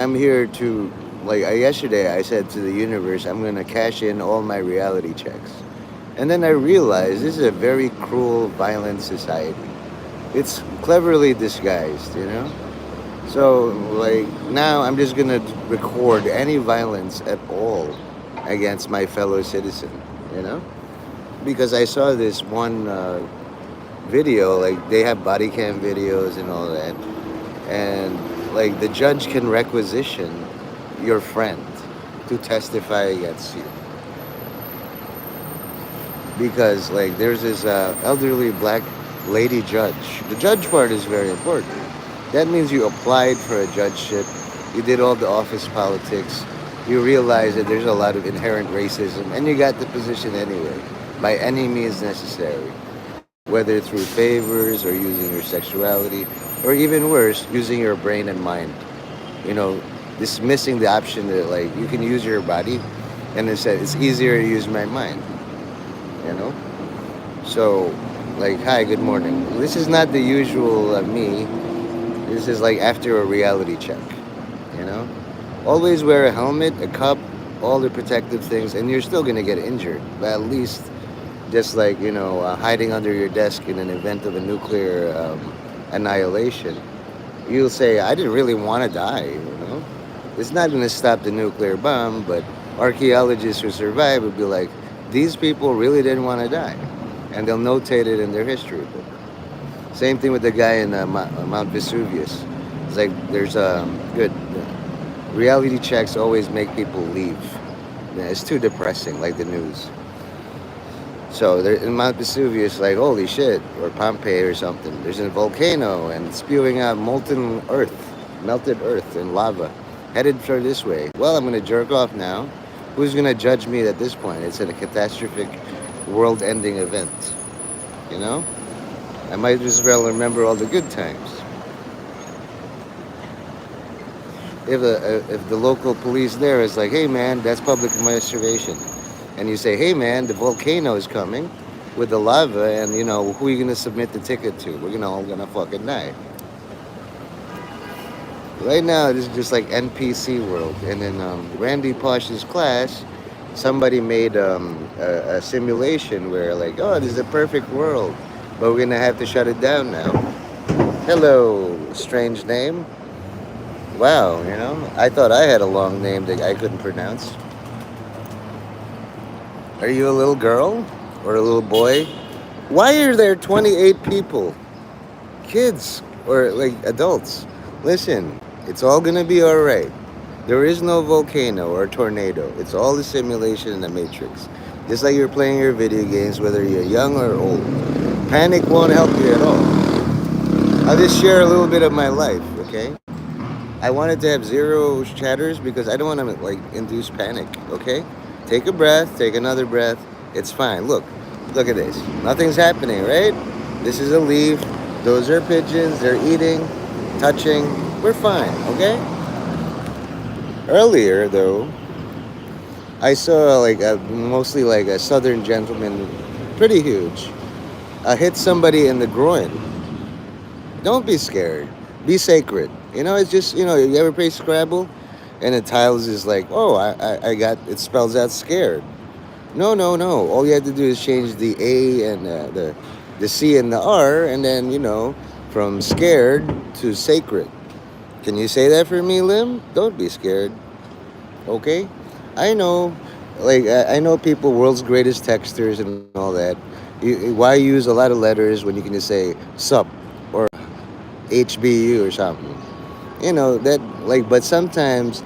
I'm here to, yesterday I said to the universe, I'm going to cash in all my reality checks. And then I realized this is a very cruel, violent society. It's cleverly disguised, you know? So, now I'm just going to record any violence at all against my fellow citizen, you know? Because I saw this one video, like, they have body cam videos and all that. And, the judge can requisition your friend to testify against you because there's this elderly black lady judge. The judge part is very important. That means you applied for a judgeship, you did all the office politics, you realize that there's a lot of inherent racism, and you got the position anyway by any means necessary, whether through favors or using your sexuality, or even worse, using your brain and mind. you know Dismissing the option that you can use your body, and instead it's easier to use my mind. you know so, hi, good morning. This is not the usual me. This is after a reality check. you know Always wear a helmet, a cup, all the protective things, and you're still gonna get injured, but at least just hiding under your desk in an event of a nuclear annihilation, you'll say, I didn't really want to die. It's not going to stop the nuclear bomb, but archaeologists who survive would be like, these people really didn't want to die. And they'll notate it in their history book. Same thing with the guy in Mount Vesuvius. It's like there's good reality checks always make people leave. Yeah, it's too depressing, like the news. So there, in Mount Vesuvius, holy shit, or Pompeii or something. There's a volcano and spewing out molten earth, melted earth and lava, headed for this way. Well, I'm gonna jerk off now. Who's gonna judge me at this point? It's a catastrophic, world-ending event. You know, I might as well remember all the good times. If the local police there is like, hey man, that's public masturbation, and you say, hey man, the volcano is coming with the lava, and who are you gonna submit the ticket to? We're all gonna fucking die. Right now, this is just like NPC world. And in Randy Posh's class, somebody made a simulation where oh, this is a perfect world, but we're gonna have to shut it down now. Hello, strange name. Wow, I thought I had a long name that I couldn't pronounce. Are you a little girl or a little boy? Why are there 28 people? Kids or adults? Listen, it's all gonna be alright. There is no volcano or tornado. It's all a simulation in the matrix. Just like you're playing your video games, whether you're young or old. Panic won't help you at all. I'll just share a little bit of my life, okay? I wanted to have zero chatters because I don't want to induce panic, okay? Take a breath, take another breath. It's fine. Look at this. Nothing's happening, right? This is a leaf. Those are pigeons. They're eating, touching. We're fine, okay? Earlier, though, I saw mostly a southern gentleman, pretty huge, hit somebody in the groin. Don't be scared. Be sacred. It's just, you ever play Scrabble? And the tiles is oh, I got, it spells out scared. No, no, no. All you have to do is change the A and the C and the R, and then, from scared to sacred. Can you say that for me, Lim? Don't be scared. Okay? I know, I know people, world's greatest texters and all that. Why use a lot of letters when you can just say sup or HBU or something? That, but sometimes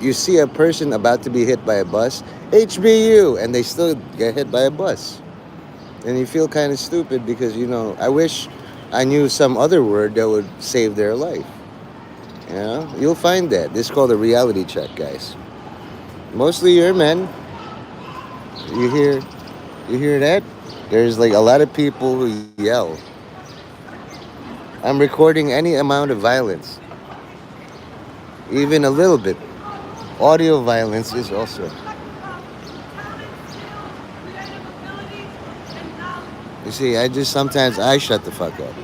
you see a person about to be hit by a bus, HBU, and they still get hit by a bus. And you feel kind of stupid because, I wish I knew some other word that would save their life. You'll find that. This is called a reality check, guys. Mostly you're men. You hear that? There's a lot of people who yell. I'm recording any amount of violence, even a little bit. Audio violence is also. You see, sometimes I shut the fuck up.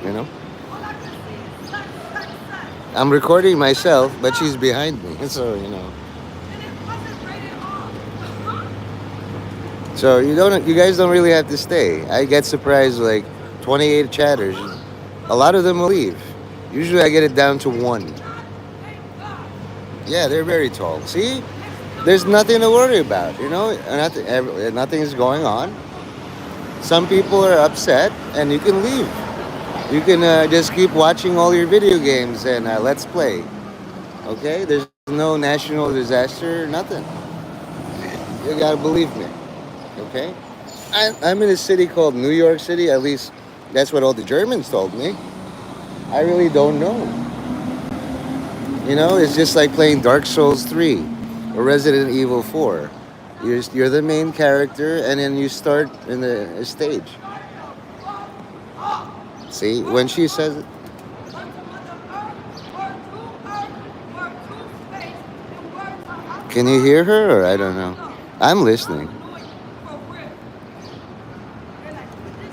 I'm recording myself, but she's behind me, so So you guys don't really have to stay. I get surprised like 28 chatters. A lot of them will leave. Usually I get it down to one. Yeah, they're very tall. See, there's nothing to worry about. Nothing is going on. Some people are upset, and you can leave. You can just keep watching all your video games and let's play. Okay, there's no national disaster, nothing. You gotta believe me. Okay, I'm in a city called New York City. At least that's what all the Germans told me. I really don't know. It's just like playing Dark Souls 3 or Resident Evil 4. You're the main character, and then you start in the stage. See, when she says it, can you hear her, or I don't know? I'm listening.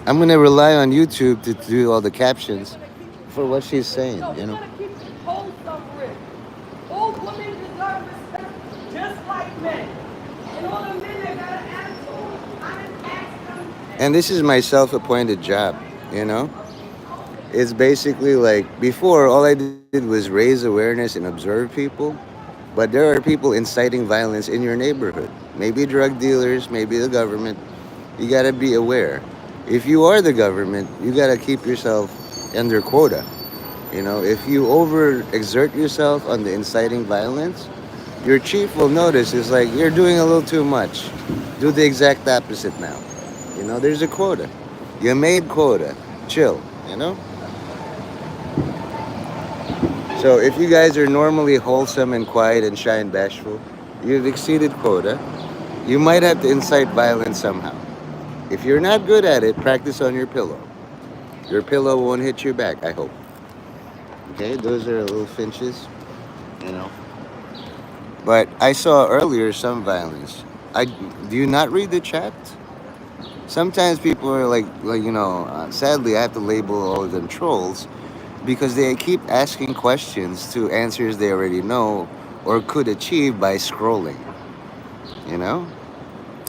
I'm gonna rely on YouTube to do all the captions for what she's saying. And this is my self-appointed job, you know? It's basically like before, all I did was raise awareness and observe people. But there are people inciting violence in your neighborhood. Maybe drug dealers, maybe the government. You gotta be aware. If you are the government, you gotta keep yourself under quota. If you overexert yourself on the inciting violence, your chief will notice it's like you're doing a little too much. Do the exact opposite now. There's a quota. You made quota. Chill, you know? So if you guys are normally wholesome and quiet and shy and bashful, you've exceeded quota. You might have to incite violence somehow. If you're not good at it, practice on your pillow. Your pillow won't hit your back, I hope. Okay, those are little finches, you know. But I saw earlier some violence. Do you not read the chat? Sometimes people are sadly, I have to label all of them trolls because they keep asking questions to answers they already know or could achieve by scrolling, you know?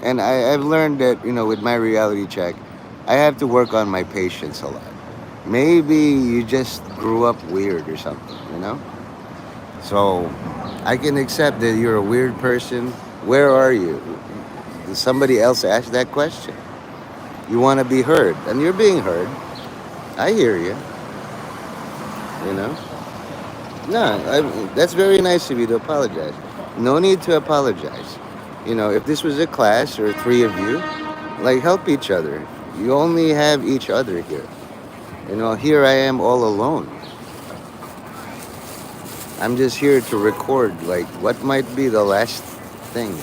And I've learned that, with my reality check, I have to work on my patience a lot. Maybe you just grew up weird or something. So I can accept that you're a weird person. Where are you? Did somebody else ask that question? You want to be heard, and you're being heard. I hear you. You know? No, that's very nice of you to apologize. No need to apologize. If this was a class or three of you, like help each other. You only have each other here. Here I am all alone. I'm just here to record, like, what might be the last thing.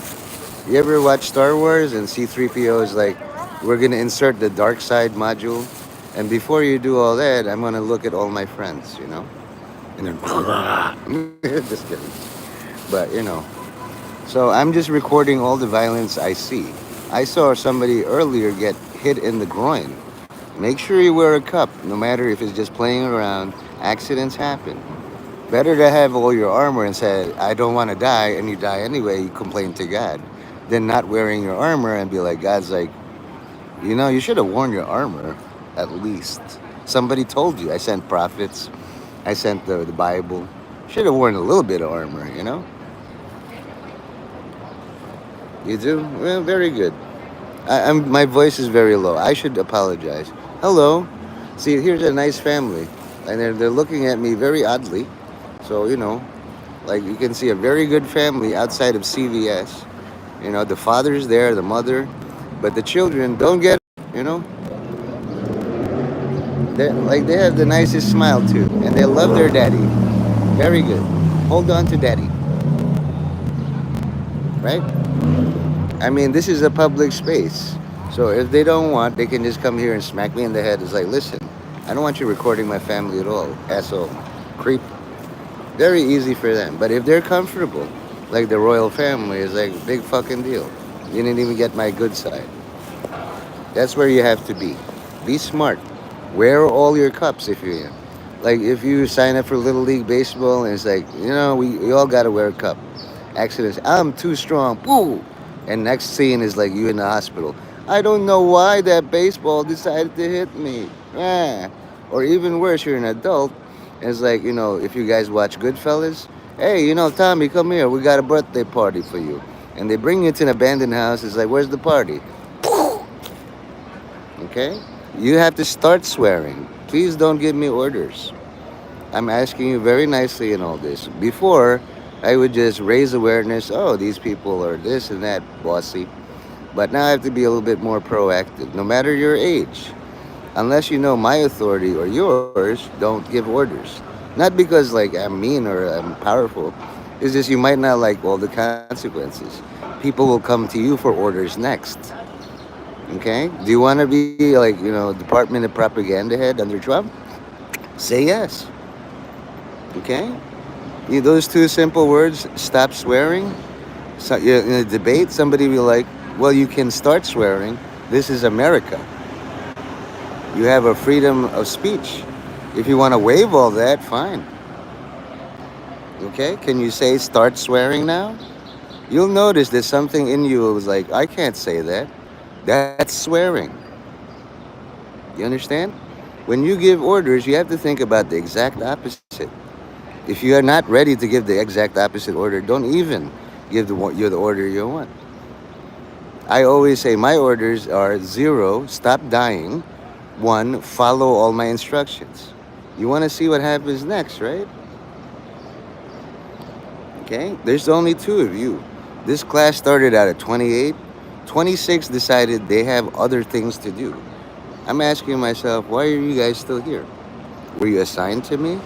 You ever watch Star Wars and C-3PO is like, we're going to insert the dark side module, and before you do all that, I'm going to look at all my friends. And then, just kidding. But, so I'm just recording all the violence I see. I saw somebody earlier get hit in the groin. Make sure you wear a cup, no matter if it's just playing around. Accidents happen. Better to have all your armor and say, I don't want to die, and you die anyway, you complain to God, than not wearing your armor and be like, God's like, you should have worn your armor, at least. Somebody told you. I sent prophets. I sent the Bible. Should have worn a little bit of armor. You do? Well, very good. My voice is very low. I should apologize. Hello. See, here's a nice family. And they're looking at me very oddly. So, like you can see a very good family outside of CVS. The father's there, the mother. But the children don't get it. They have the nicest smile too. And they love their daddy. Very good. Hold on to daddy. Right? I mean, this is a public space. So if they don't want, they can just come here and smack me in the head. It's like, listen, I don't want you recording my family at all, asshole. Creep. Very easy for them. But if they're comfortable, like the royal family is like a big fucking deal. You didn't even get my good side. That's where you have to be. Be smart. Wear all your cups if you can. Like if you sign up for Little League Baseball and it's like, we all got to wear a cup. Accidents, I'm too strong. Boo! And next scene is like you in the hospital. I don't know why that baseball decided to hit me. Ah. Or even worse, you're an adult. And it's like, if you guys watch Goodfellas, hey, Tommy, come here. We got a birthday party for you. And they bring you to an abandoned house. It's like, where's the party? Okay? You have to start swearing. Please don't give me orders. I'm asking you very nicely in all this. Before, I would just raise awareness. Oh, these people are this and that, bossy. But now I have to be a little bit more proactive, no matter your age. Unless you know my authority or yours, don't give orders. Not because like I'm mean or I'm powerful. It's just you might not like all the consequences. People will come to you for orders next. Okay? Do you want to be like, Department of Propaganda head under Trump? Say yes. Okay? Those two simple words, stop swearing. So, in a debate, somebody will be like, well, you can start swearing. This is America. You have a freedom of speech. If you want to waive all that, fine. Okay? Can you say start swearing now? You'll notice there's something in you was like, I can't say that. That's swearing. You understand? When you give orders, you have to think about the exact opposite. If you are not ready to give the exact opposite order, don't even give the order you want. I always say my orders are 0, stop dying. 1, follow all my instructions. You want to see what happens next, right? Okay? There's only 2 of you. This class started out at 28. 26 decided they have other things to do. I'm asking myself, why are you guys still here? Were you assigned to me?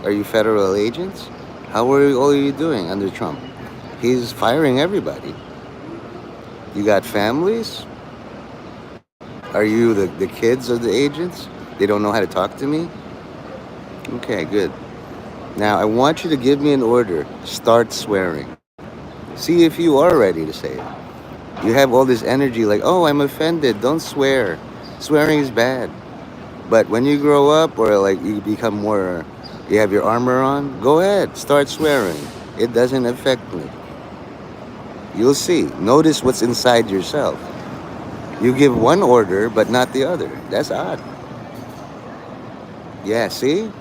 Are you federal agents? How are all you doing under Trump? He's firing everybody. You got families? Are you the kids of the agents? They don't know how to talk to me? Okay, good. Now, I want you to give me an order. Start swearing. See if you are ready to say it. You have all this energy like, oh, I'm offended. Don't swear. Swearing is bad. But when you grow up or like you become more, you have your armor on, go ahead. Start swearing. It doesn't affect me. You'll see. Notice what's inside yourself. You give one order, but not the other. That's odd. Yeah, see?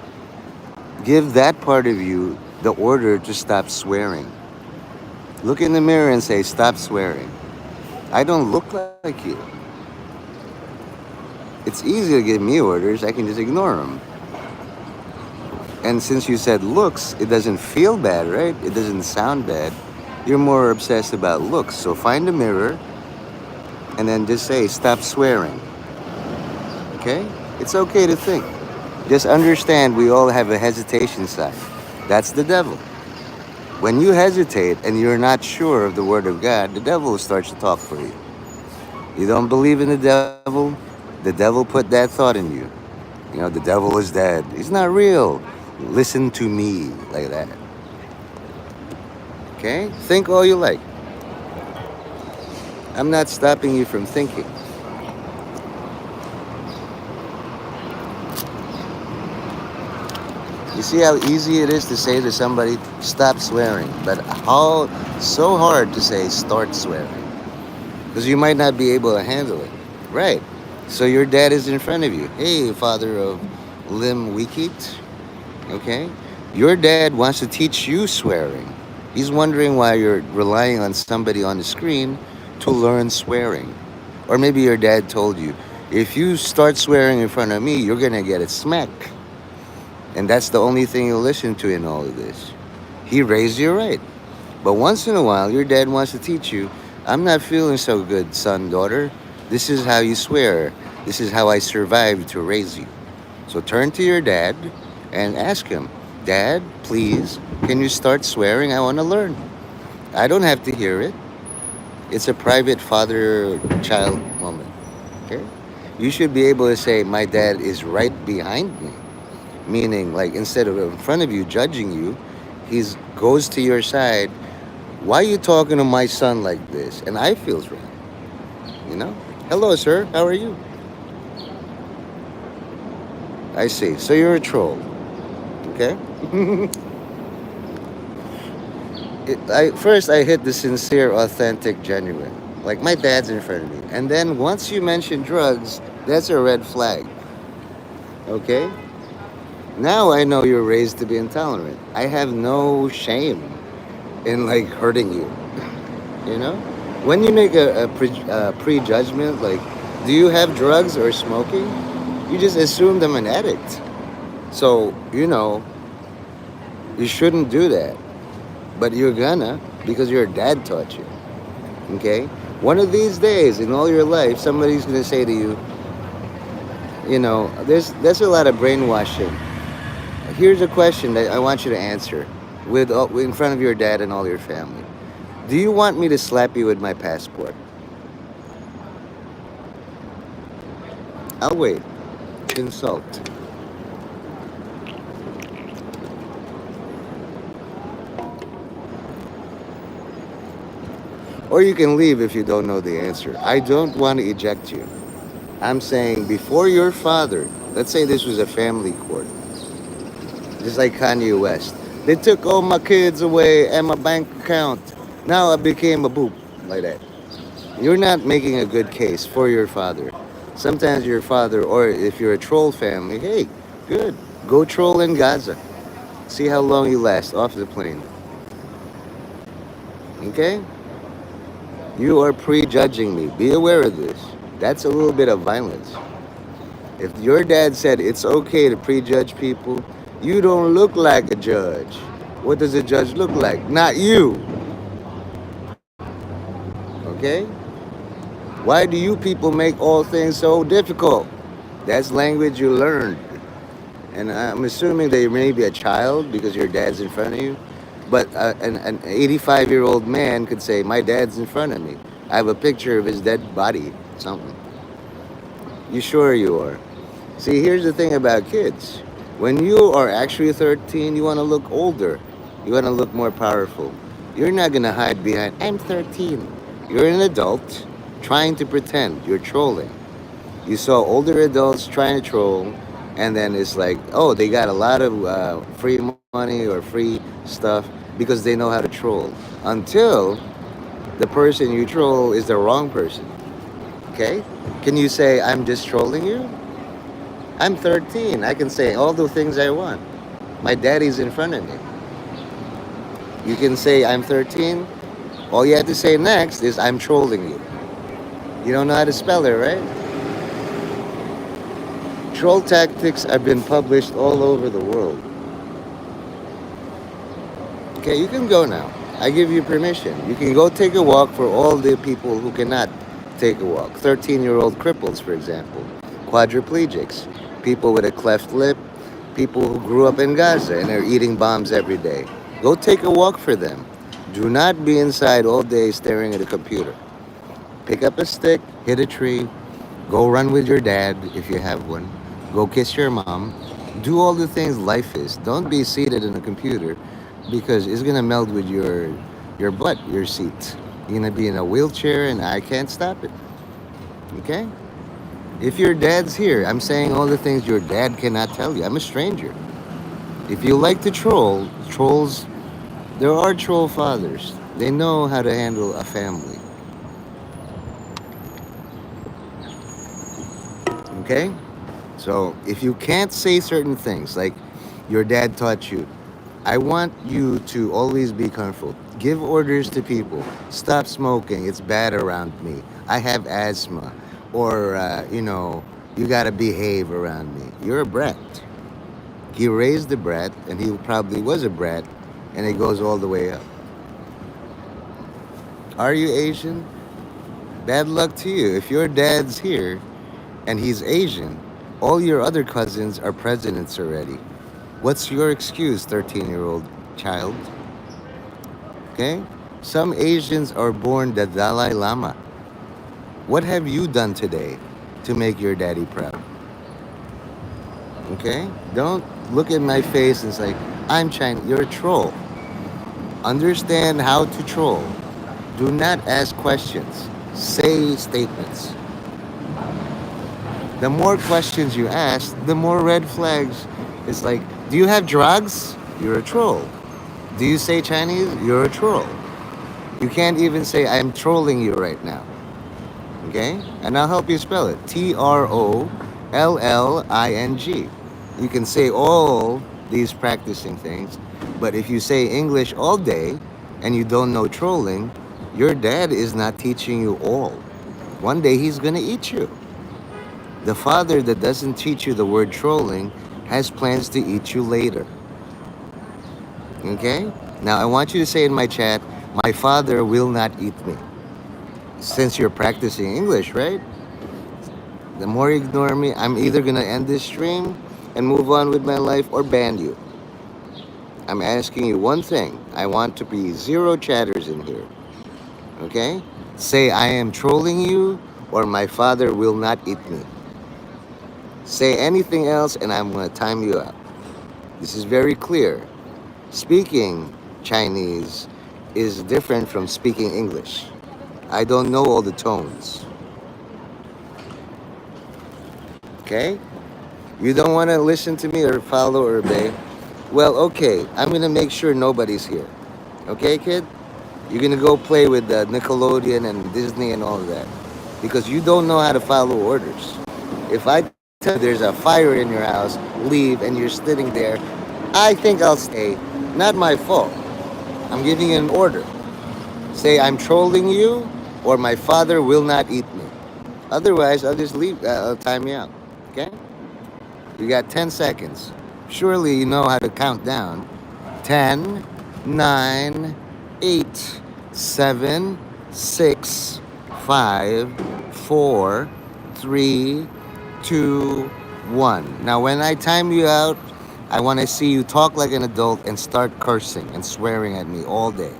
Give that part of you the order to stop swearing. Look in the mirror and say, stop swearing. I don't look like you. It's easy to give me orders. I can just ignore them. And since you said looks, it doesn't feel bad, right? It doesn't sound bad. You're more obsessed about looks. So find a mirror and then just say, stop swearing. Okay? It's okay to think. Just understand we all have a hesitation side. That's the devil. When you hesitate and you're not sure of the word of God, the devil starts to talk for you. You don't believe in the devil? The devil put that thought in you. The devil is dead. He's not real. Listen to me like that. Okay? Think all you like. I'm not stopping you from thinking. You see how easy it is to say to somebody, stop swearing, but how so hard to say, start swearing. Because you might not be able to handle it. Right. So your dad is in front of you. Hey, father of Lim Wikit. Okay? Your dad wants to teach you swearing. He's wondering why you're relying on somebody on the screen to learn swearing. Or maybe your dad told you, if you start swearing in front of me, you're going to get a smack. And that's the only thing you'll listen to in all of this. He raised you right. But once in a while, your dad wants to teach you, I'm not feeling so good, son, daughter. This is how you swear. This is how I survived to raise you. So turn to your dad and ask him, Dad, please, can you start swearing? I want to learn. I don't have to hear it. It's a private father-child moment. Okay? You should be able to say, my dad is right behind me. Meaning, like, instead of in front of you judging you, he goes to your side. Why are you talking to my son like this? And I feels wrong. Hello, sir. How are you? I see. So you're a troll. Okay. First I hit the sincere, authentic, genuine. Like my dad's in front of me, and then once you mention drugs, that's a red flag. Okay. Now I know you're raised to be intolerant. I have no shame in like hurting you. You know, when you make a prejudgment, like, do you have drugs or smoking? You just assume I'm an addict. So you shouldn't do that, but you're gonna because your dad taught you. Okay, one of these days in all your life, somebody's gonna say to you, there's a lot of brainwashing. Here's a question that I want you to answer in front of your dad and all your family. Do you want me to slap you with my passport? I'll wait. Insult. Or you can leave if you don't know the answer. I don't want to eject you. I'm saying before your father, let's say this was a family court, just like Kanye West. They took all my kids away and my bank account. Now I became a boop, like that. You're not making a good case for your father. Sometimes your father, or if you're a troll family, hey, good. Go troll in Gaza. See how long you last off the plane. Okay? You are prejudging me. Be aware of this. That's a little bit of violence. If your dad said it's okay to prejudge people, you don't look like a judge. What does a judge look like? Not you. Okay? Why do you people make all things so difficult? That's language you learned. And I'm assuming that you may be a child because your dad's in front of you. But an 85-year-old man could say, my dad's in front of me. I have a picture of his dead body. Something. You sure you are? See, here's the thing about kids. When you are actually 13, you want to look older. You want to look more powerful. You're not going to hide behind, I'm 13. You're an adult trying to pretend. You're trolling. You saw older adults trying to troll, and then it's like, oh, they got a lot of free money or free stuff because they know how to troll. Until the person you troll is the wrong person. Okay? Can you say, I'm just trolling you? I'm 13. I can say all the things I want. My daddy's in front of me. You can say, I'm 13. All you have to say next is, I'm trolling you. You don't know how to spell it, right? Troll tactics have been published all over the world. Okay, you can go now. I give you permission. You can go take a walk for all the people who cannot take a walk. 13-year-old cripples, for example. Quadriplegics. People with a cleft lip. People who grew up in Gaza and are eating bombs every day. Go take a walk for them. Do not be inside all day staring at a computer. Pick up a stick, hit a tree, go run with your dad if you have one. Go kiss your mom. Do all the things life is. Don't be seated in a computer because it's gonna meld with your butt, your seat. You're gonna be in a wheelchair and I can't stop it. Okay? If your dad's here, I'm saying all the things your dad cannot tell you. I'm a stranger. If you like to troll, trolls, there are troll fathers. They know how to handle a family. Okay? So if you can't say certain things, like your dad taught you, I want you to always be comfortable. Give orders to people. Stop smoking. It's bad around me. I have asthma. Or, you got to behave around me. You're a brat. He raised a brat, and he probably was a brat, and it goes all the way up. Are you Asian? Bad luck to you. If your dad's here and he's Asian, all your other cousins are presidents already. What's your excuse, 13-year-old child? Okay? Some Asians are born the Dalai Lama. What have you done today to make your daddy proud? Okay? Don't look at my face and say, I'm Chinese. You're a troll. Understand how to troll. Do not ask questions. Say statements. The more questions you ask, the more red flags. It's like, Do you have drugs? You're a troll. Do you say Chinese? You're a troll. You can't even say, I'm trolling you right now. Okay? And I'll help you spell it Trolling. You can say all these practicing things, but if you say English all day and you don't know trolling, your dad is not teaching you all. One day he's gonna eat you. The father that doesn't teach you the word trolling has plans to eat you later. Okay? Now I want you to say in my chat, my father will not eat me. Since you're practicing English, right? The more you ignore me, I'm either gonna end this stream and move on with my life or ban you. I'm asking you one thing. I want to be zero chatters in here. Okay? Say I am trolling you or my father will not eat me. Say anything else and I'm gonna time you out. This is very clear. Speaking Chinese is different from speaking English. I don't know all the tones. Okay? You don't want to listen to me or follow or obey? Well, okay. I'm going to make sure nobody's here. Okay, kid? You're going to go play with Nickelodeon and Disney and all of that. Because you don't know how to follow orders. If I tell you there's a fire in your house, leave, and you're sitting there, I think I'll stay. Not my fault. I'm giving you an order. Say, I'm trolling you, or my father will not eat me. Otherwise, I'll just leave. I'll time you out. Okay? You got 10 seconds. Surely you know how to count down. 10, 9, 8, 7, 6, 5, 4, 3, 2, 1. Now, when I time you out, I want to see you talk like an adult and start cursing and swearing at me all day.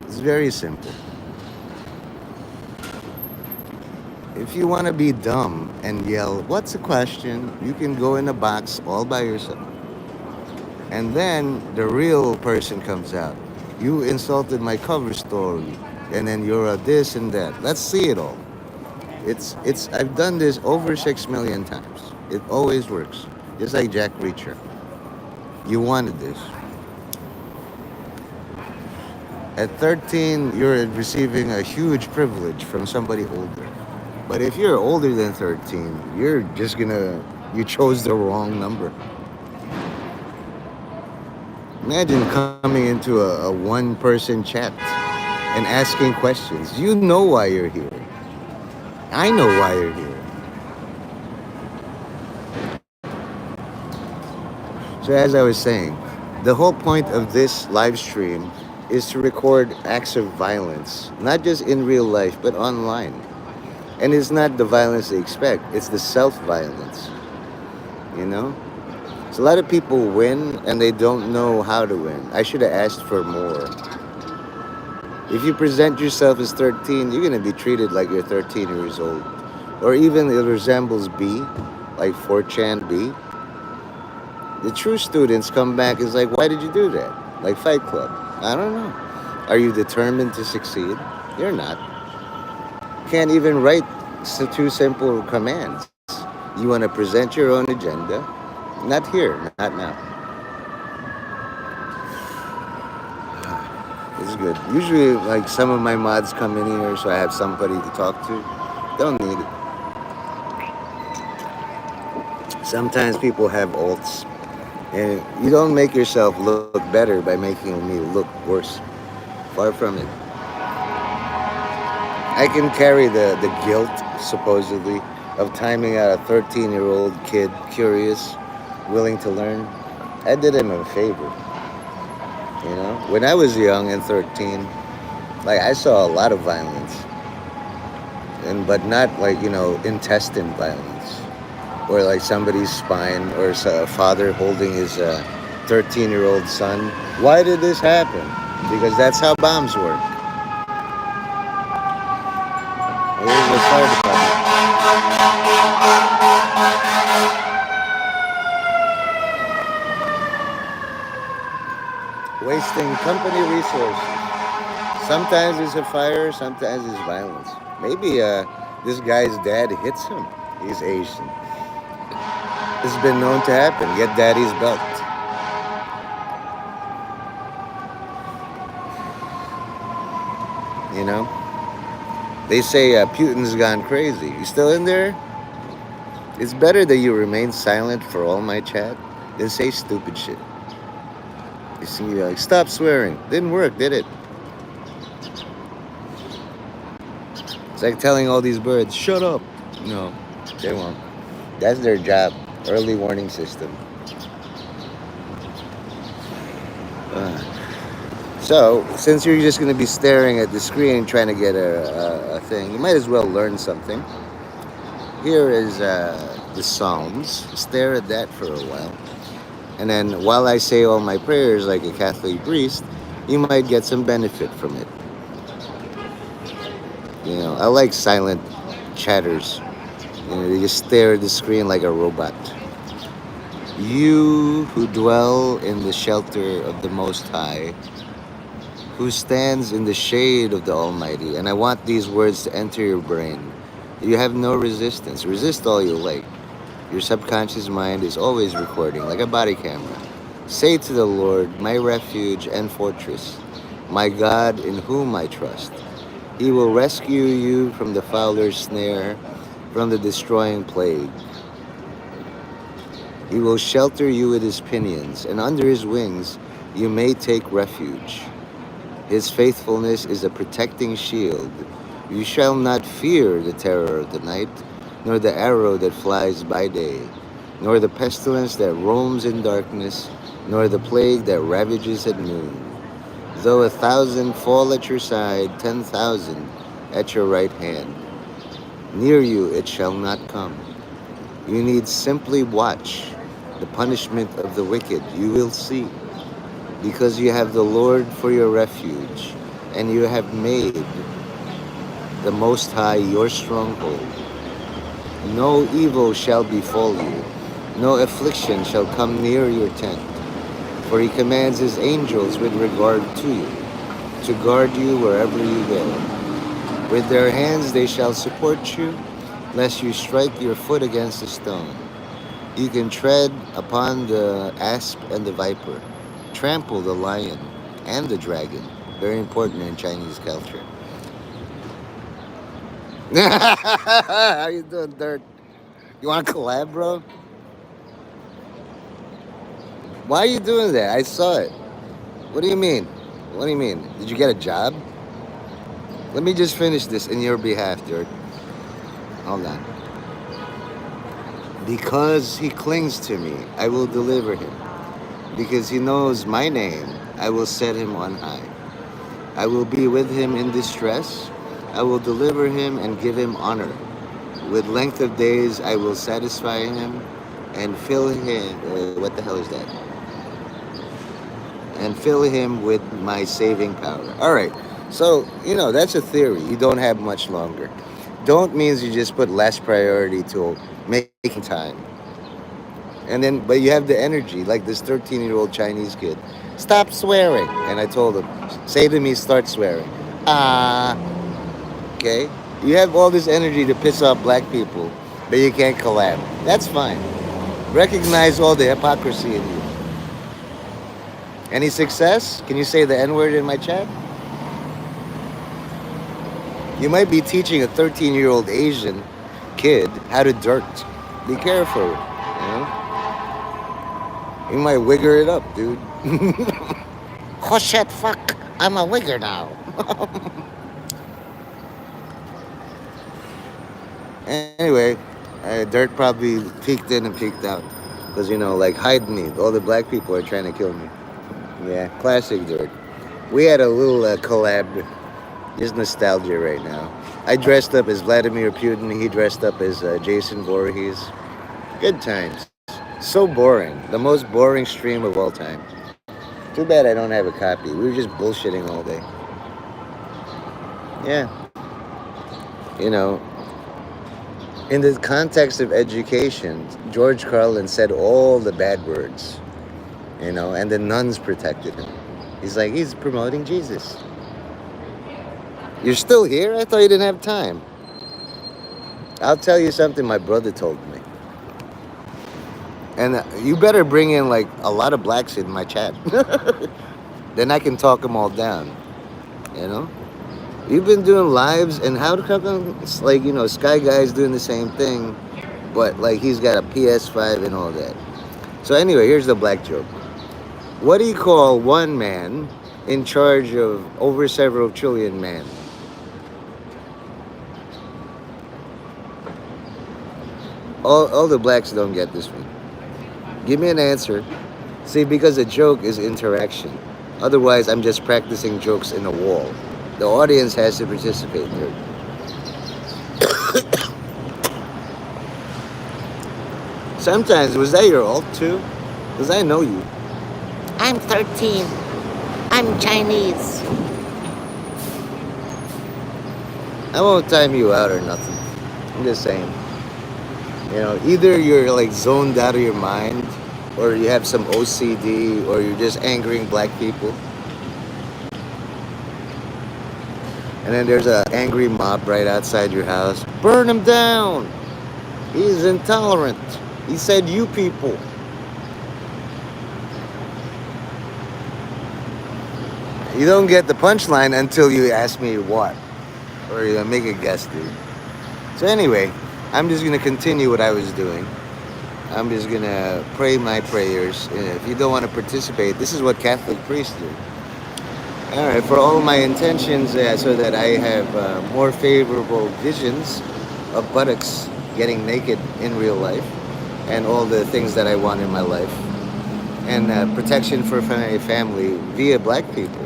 It's very simple. If you want to be dumb and yell, what's the question? You can go in a box all by yourself. And then the real person comes out. You insulted my cover story. And then you're a this and that. Let's see it all. I've done this over 6 million times. It always works. Just like Jack Reacher. You wanted this. At 13, you're receiving a huge privilege from somebody older. But if you're older than 13, you chose the wrong number. Imagine coming into a one-person chat and asking questions. You know why you're here. I know why you're here. So as I was saying, the whole point of this live stream is to record acts of violence, not just in real life, but online. And it's not the violence they expect, it's the self-violence, you know? So a lot of people win and they don't know how to win. I should have asked for more. If you present yourself as 13, you're going to be treated like you're 13 years old. Or even it resembles B, like 4chan B. The true students come back is like, why did you do that? Like Fight Club. I don't know. Are you determined to succeed? You're not. Can't even write two simple commands. You want to present your own agenda? Not here, not now. This is good. Usually, like some of my mods come in here, so I have somebody to talk to. Don't need it. Sometimes people have alts, and you don't make yourself look better by making me look worse. Far from it. I can carry the guilt, supposedly, of timing out a 13-year-old kid, curious, willing to learn. I did him a favor. You know, when I was young and 13, like I saw a lot of violence, but not like, you know, intestine violence, or like somebody's spine, or a father holding his 13-year-old son. Why did this happen? Because that's how bombs work. Here's the fire department. wasting company resources. Sometimes it's a fire, sometimes it's violence. Maybe this guy's dad hits him. He's Asian. It's been known to happen. Get daddy's belt. You know? They say Putin's gone crazy. You still in there? It's better that you remain silent for all my chat than say stupid shit. You see, like, stop swearing. Didn't work, did it? It's like telling all these birds, shut up. No, they won't. That's their job. Early warning system. So, since you're just going to be staring at the screen trying to get a thing, you might as well learn something. Here is the Psalms. Stare at that for a while. And then while I say all my prayers like a Catholic priest, you might get some benefit from it. You know, I like silent chatters. You know, they just stare at the screen like a robot. You who dwell in the shelter of the Most High, who stands in the shade of the Almighty. And I want these words to enter your brain. You have no resistance. Resist all you like. Your subconscious mind is always recording, like a body camera. Say to the Lord, my refuge and fortress, my God in whom I trust. He will rescue you from the fowler's snare, from the destroying plague. He will shelter you with his pinions, and under his wings you may take refuge. His faithfulness is a protecting shield. You shall not fear the terror of the night, nor the arrow that flies by day, nor the pestilence that roams in darkness, nor the plague that ravages at noon. Though 1,000 fall at your side, 10,000 at your right hand, near you it shall not come. You need simply watch the punishment of the wicked. You will see, because you have the Lord for your refuge, and you have made the Most High your stronghold. No evil shall befall you, no affliction shall come near your tent. For he commands his angels with regard to you, to guard you wherever you go. With their hands they shall support you, lest you strike your foot against a stone. You can tread upon the asp and the viper, trample the lion and the dragon. Very important in Chinese culture. How you doing, Dirt? You want to collab, bro? Why are you doing that? I saw it. What do you mean? What do you mean? Did you get a job? Let me just finish this in your behalf, Dirt. Hold on. Because he clings to me, I will deliver him. Because he knows my name, I will set him on high. I will be with him in distress. I will deliver him and give him honor. With length of days, I will satisfy him and fill him. What the hell is that? And fill him with my saving power. All right. So, you know, that's a theory. You don't have much longer. Don't means you just put less priority to making time. And then, but you have the energy, like this 13-year-old Chinese kid. Stop swearing. And I told him, say to me, start swearing. Okay? You have all this energy to piss off black people, but you can't collab. That's fine. Recognize all the hypocrisy in you. Any success? Can you say the N-word in my chat? You might be teaching a 13-year-old Asian kid how to dirt. Be careful, you know? You might wigger it up, dude. Oh shit, fuck. I'm a wigger now. Anyway, Dirt probably peeked in and peeked out. Because, you know, like, hide me. All the black people are trying to kill me. Yeah, classic Dirt. We had a little collab. Just nostalgia right now. I dressed up as Vladimir Putin. He dressed up as Jason Voorhees. Good times. So boring. The most boring stream of all time. Too bad I don't have a copy. We were just bullshitting all day. Yeah. You know, in the context of education, George Carlin said all the bad words, you know, and the nuns protected him. He's like, he's promoting Jesus. You're still here? I thought you didn't have time. I'll tell you something my brother told me. And you better bring in like a lot of blacks in my chat. Then I can talk them all down. You know? You've been doing lives, and how come it's like, Sky Guy's doing the same thing, but like he's got a PS5 and all that. So anyway, here's the black joke. What do you call one man in charge of over several trillion men? All the blacks don't get this one. Give me an answer. See, because a joke is interaction. Otherwise, I'm just practicing jokes in a wall. The audience has to participate here. Sometimes, was that your alt too? Because I know you. I'm 13. I'm Chinese. I won't time you out or nothing. I'm just saying. Either you're like zoned out of your mind, or you have some OCD, or you're just angering black people. And then there's an angry mob right outside your house. Burn him down! He's intolerant. He said you people. You don't get the punchline until you ask me what. Or you make a guess, dude. So anyway, I'm just going to continue what I was doing. I'm just going to pray my prayers. If you don't want to participate, this is what Catholic priests do. All right, for all my intentions, so that I have more favorable visions of buttocks getting naked in real life and all the things that I want in my life. And protection for my family via black people.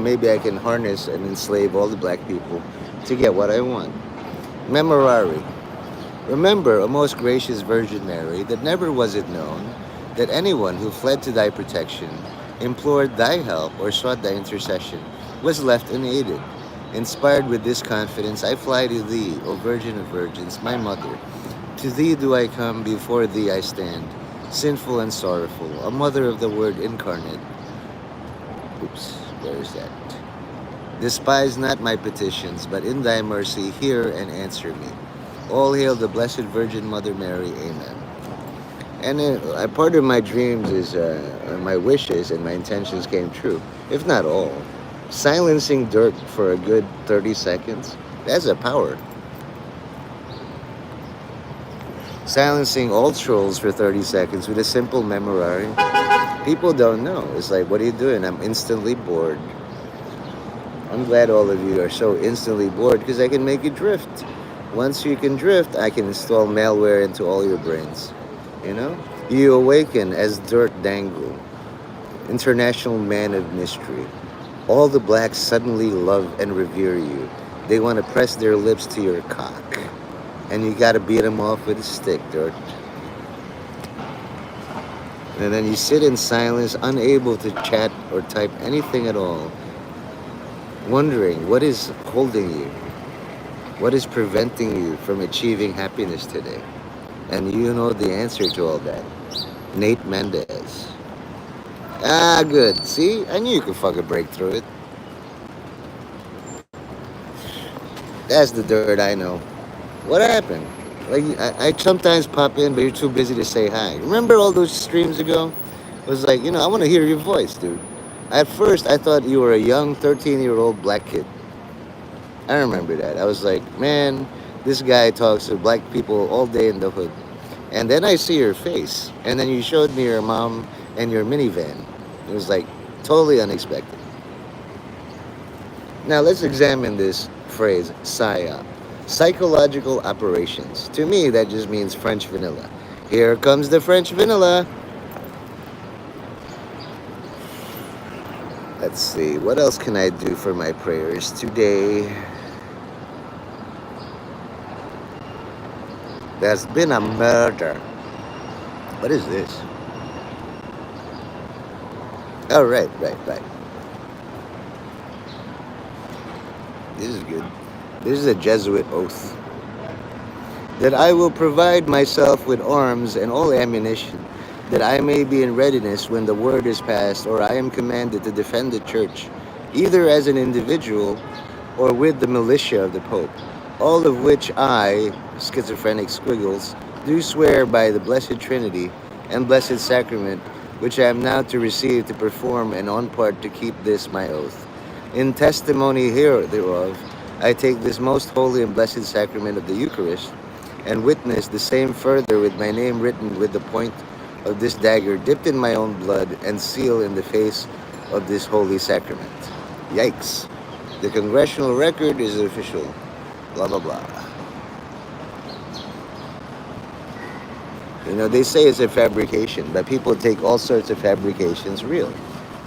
Maybe I can harness and enslave all the black people to get what I want. Memorare. Remember, O most gracious Virgin Mary, that never was it known that anyone who fled to thy protection, implored thy help, or sought thy intercession, was left unaided. Inspired with this confidence, I fly to thee, O Virgin of Virgins, my mother. To thee do I come, before thee I stand, sinful and sorrowful, a mother of the Word incarnate. Oops, where is that? Despise not my petitions, but in thy mercy hear and answer me. All hail the Blessed Virgin Mother Mary, amen. And part of my dreams is, my wishes and my intentions came true, if not all. Silencing dirt for a good 30 seconds, that's a power. Silencing all trolls for 30 seconds with a simple memorare. People don't know. It's like, what are you doing? I'm instantly bored. I'm glad all of you are so instantly bored because I can make you drift. Once you can drift, I can install malware into all your brains. You awaken as dirt dangle. International man of mystery. All the blacks suddenly love and revere you. They want to press their lips to your cock. And you got to beat them off with a stick, dirt. And then you sit in silence, unable to chat or type anything at all, wondering what is holding you, what is preventing you from achieving happiness today. And you know the answer to all that. Nate Mendez. Ah, good. See? I knew you could fucking break through it. That's the dirt I know. What happened? Like, I sometimes pop in, but you're too busy to say hi. Remember all those streams ago? It was like, I want to hear your voice, dude. At first, I thought you were a young 13-year-old black kid. I remember that. I was like, man, this guy talks to black people all day in the hood. And then I see your face. And then you showed me your mom and your minivan. It was like totally unexpected. Now let's examine this phrase, PSYOP. Psychological operations. To me, that just means French vanilla. Here comes the French vanilla. Let's see, what else can I do for my prayers today? There's been a murder. What is this? Oh, right. This is good. This is a Jesuit oath. That I will provide myself with arms and all ammunition that I may be in readiness when the word is passed, or I am commanded to defend the church, either as an individual or with the militia of the Pope, all of which I, schizophrenic squiggles, do swear by the Blessed Trinity and Blessed Sacrament, which I am now to receive to perform and on part to keep this my oath. In testimony thereof, I take this most holy and blessed sacrament of the Eucharist, and witness the same further with my name written with the point of this dagger dipped in my own blood and sealed in the face of this holy sacrament. Yikes. The congressional record is official. Blah, blah, blah. You know, they say it's a fabrication, but people take all sorts of fabrications real.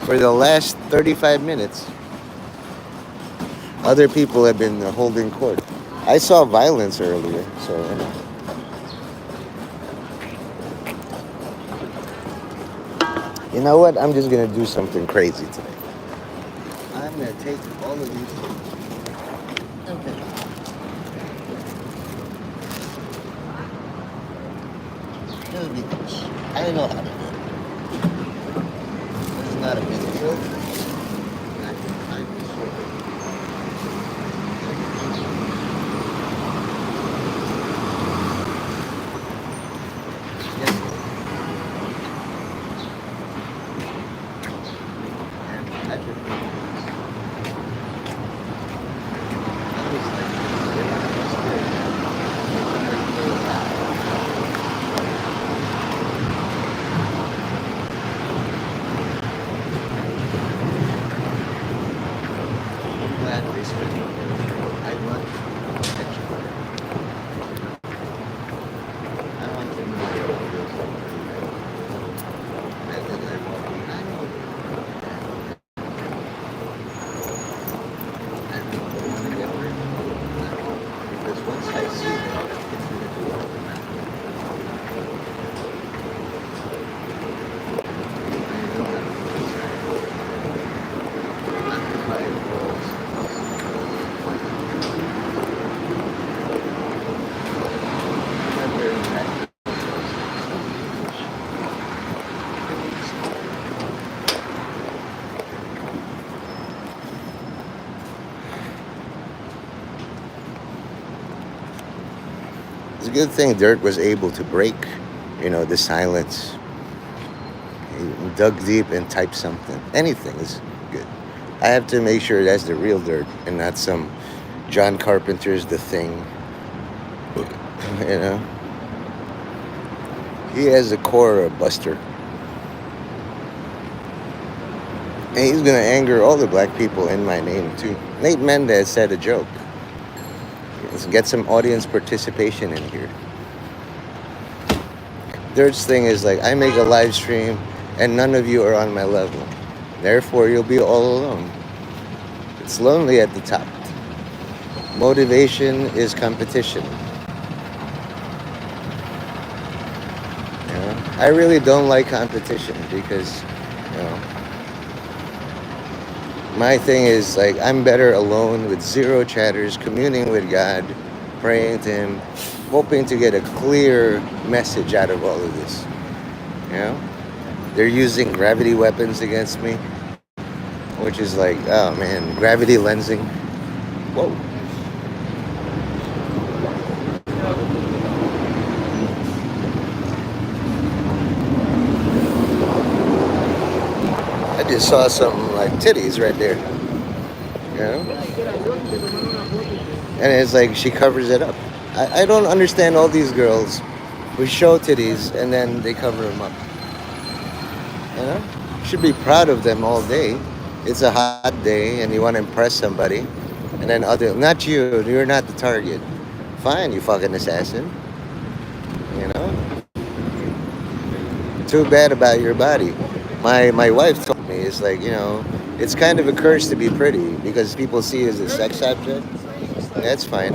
For the last 35 minutes, other people have been holding court. I saw violence earlier, so you know. You know what? I'm just gonna do something crazy today. I'm gonna take all of these. Okay. Just because I know how to do it. It's not a big deal. I can find this one. Yes. And I just It's a good thing Dirk was able to break, the silence. He dug deep and typed something. Anything is good. I have to make sure that's the real Dirk and not some John Carpenter's The Thing. You know, he has the core of Buster, and he's gonna anger all the black people in my name too. Nate Mendez said a joke. Let's get some audience participation in here. Dirt's thing is like, I make a live stream and none of you are on my level. Therefore, you'll be all alone. It's lonely at the top. Motivation is competition. I really don't like competition because, my thing is like, I'm better alone with zero chatters, communing with God, praying to Him, hoping to get a clear message out of all of this. They're using gravity weapons against me, which is like, oh man, gravity lensing. Whoa. I just saw something like titties right there. And it's like she covers it up. I don't understand all these girls who show titties and then they cover them up. You should be proud of them all day. It's a hot day and you want to impress somebody, and then not you, you're not the target. Fine, you fucking assassin. Too bad about your body. My wife told me, it's like, it's kind of a curse to be pretty because people see you as a sex object. That's fine.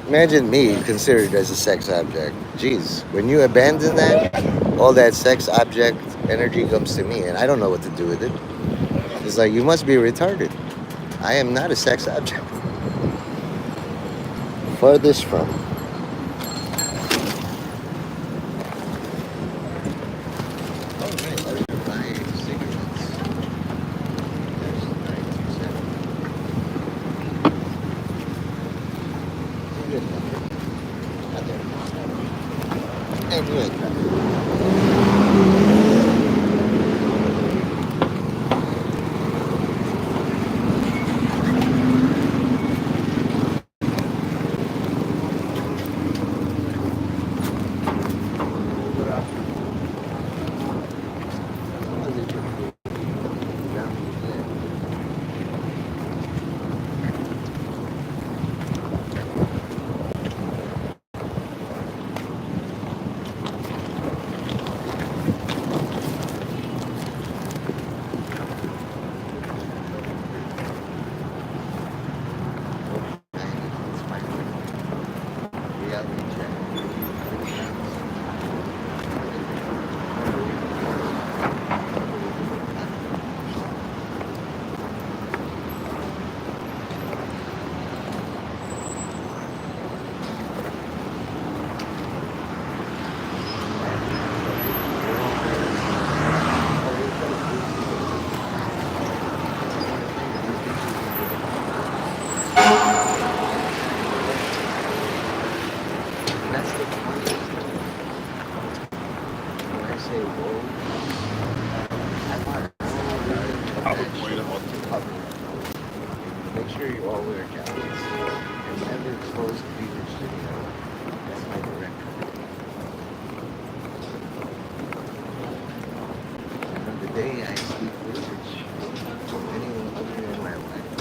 Imagine me considered as a sex object. Jeez, when you abandon that, all that sex object energy comes to me and I don't know what to do with it. It's like, you must be retarded. I am not a sex object. Farthest from. good number. Not there. Anyway, it's my reality check. That's the funniest thing. When I say whoa, I want make sure you all wear jackets and never close the beaver studio. That's my direction. And on the day I speak research, anyone other than my wife,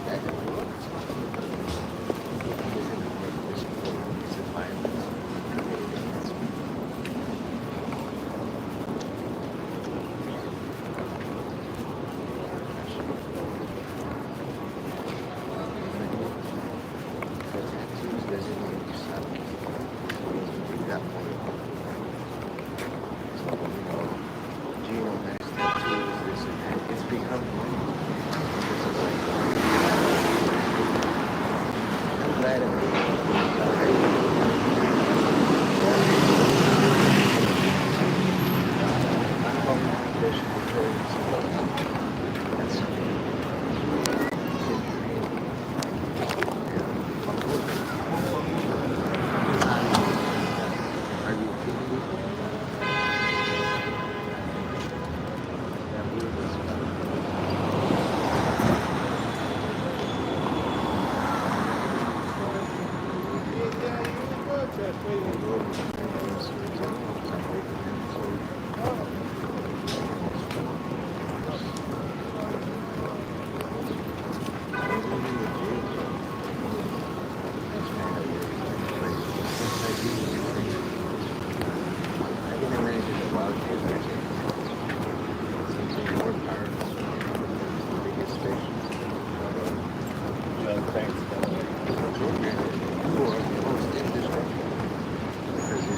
that isn't a purpose, it's a violence. The tattoos doesn't make you stop. You got more. So, Gino has tattoos, this and that. It's become normal. This is like, I'm glad I'm Are you kidding me? I can imagine the wild killers something more powerful, biggest fish, programmed for the most indestructible. Because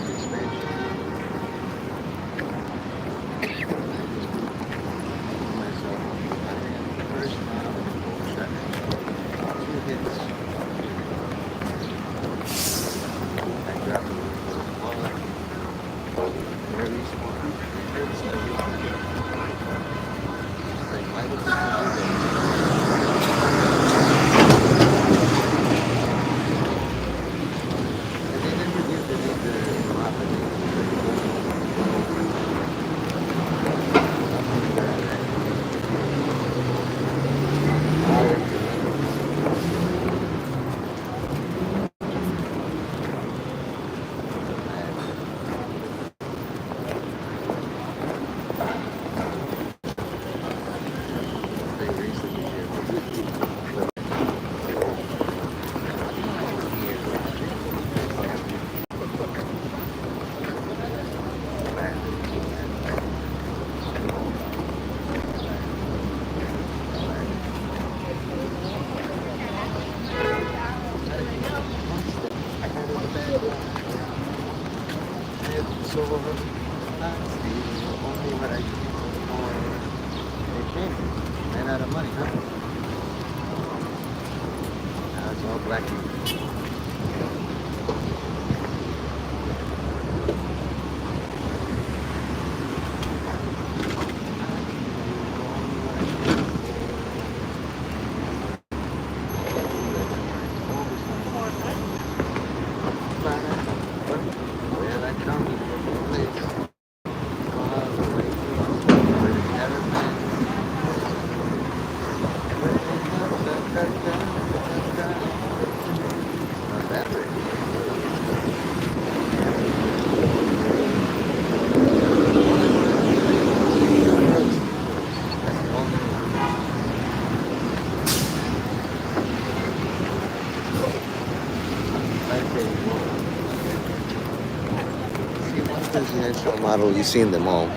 presidential model, you've seen them all.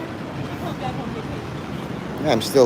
I'm still